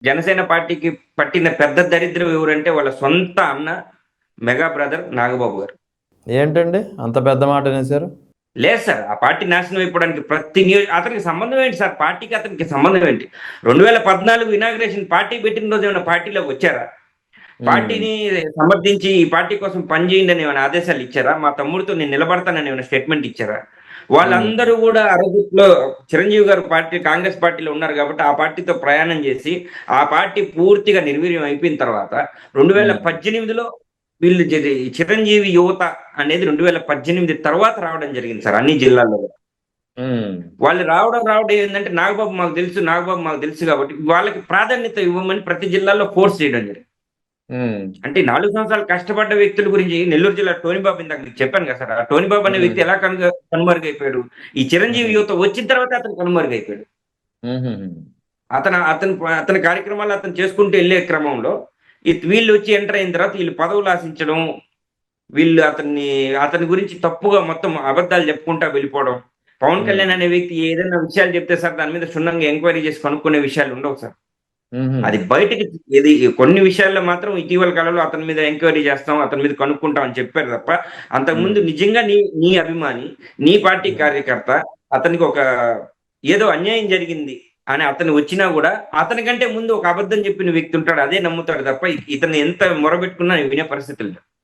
జనసేన పార్టీకి పట్టిన పెద్ద దరిద్రం ఎవరంటే వాళ్ళ సొంత అన్న మెగా బ్రదర్ నాగబాబు గారు. ఏంటండి అంత పెద్ద మాట అనేసారు? లేదు సార్, ఆ పార్టీ నాశనం అయిపోవడానికి అతనికి సంబంధం ఏంటి సార్? పార్టీకి అతనికి సంబంధం ఏంటి? 2014 ఇనాగ్రేషన్ పార్టీ పెట్టిన రోజు ఏమైనా పార్టీలోకి వచ్చారా? పార్టీని సమర్థించి ఈ పార్టీ కోసం పనిచేయండి అని ఏమైనా ఆదేశాలు ఇచ్చారా? మా తమ్ముడితో నేను నిలబడతానని ఏమైనా స్టేట్మెంట్ ఇచ్చారా? వాళ్ళందరూ కూడా ఆ రోజుల్లో చిరంజీవి గారు కాంగ్రెస్ పార్టీలో ఉన్నారు కాబట్టి ఆ పార్టీతో ప్రయాణం చేసి ఆ పార్టీ పూర్తిగా నిర్వీర్యం అయిపోయిన తర్వాత 2018లో వీళ్ళు చిరంజీవి యువత అనేది 2018 తర్వాత రావడం జరిగింది సార్ అన్ని జిల్లాల్లో కూడా. వాళ్ళు రావడం ఏంటంటే నాగబాబు మాకు తెలుసు కాబట్టి వాళ్ళకి ప్రాధాన్యత ఇవ్వమని ప్రతి జిల్లాలో ఫోర్స్ చేయడం జరిగింది. అంటే 4 సంవత్సరాలు కష్టపడ్డ వ్యక్తుల గురించి నెల్లూరు జిల్లా టోనీ బాబు ఇందాక మీకు చెప్పాను కదా సార్, ఆ టోనీ బాబు అనే వ్యక్తి ఎలా కనుమరుగైపోయాడు? ఈ చిరంజీవి యువత వచ్చిన తర్వాత అతను కనుమరుగైపోయాడు. అతని కార్యక్రమాలు అతను చేసుకుంటూ వెళ్ళే క్రమంలో వీళ్ళు వచ్చి ఎంటర్ అయిన తర్వాత వీళ్ళు పదవులు ఆశించడం, వీళ్ళు అతని గురించి తప్పుగా మొత్తం అబద్ధాలు చెప్పుకుంటా వెళ్ళిపోవడం. పవన్ కళ్యాణ్ అనే వ్యక్తి ఏదైనా విషయాలు చెప్తే సార్ దాని మీద క్షుణ్ణంగా ఎంక్వైరీ చేసి కనుక్కునే విషయాలు ఉండవు సార్. అది బయటకి కొన్ని విషయాల్లో మాత్రం ఇటీవల కాలంలో అతని మీద ఎంక్వైరీ చేస్తాం, అతని మీద కనుక్కుంటాం అని చెప్పారు తప్ప అంతకుముందు నిజంగా నీ అభిమాని, నీ పార్టీ కార్యకర్త అతనికి ఒక ఏదో అన్యాయం జరిగింది అని అతను వచ్చినా కూడా అతనికంటే ముందు ఒక అబద్ధం చెప్పిన వ్యక్తి ఉంటాడు, అదే నమ్ముతాడు తప్ప ఇతను ఎంత మొరబెట్టుకున్నా వినే పరిస్థితి లేదు.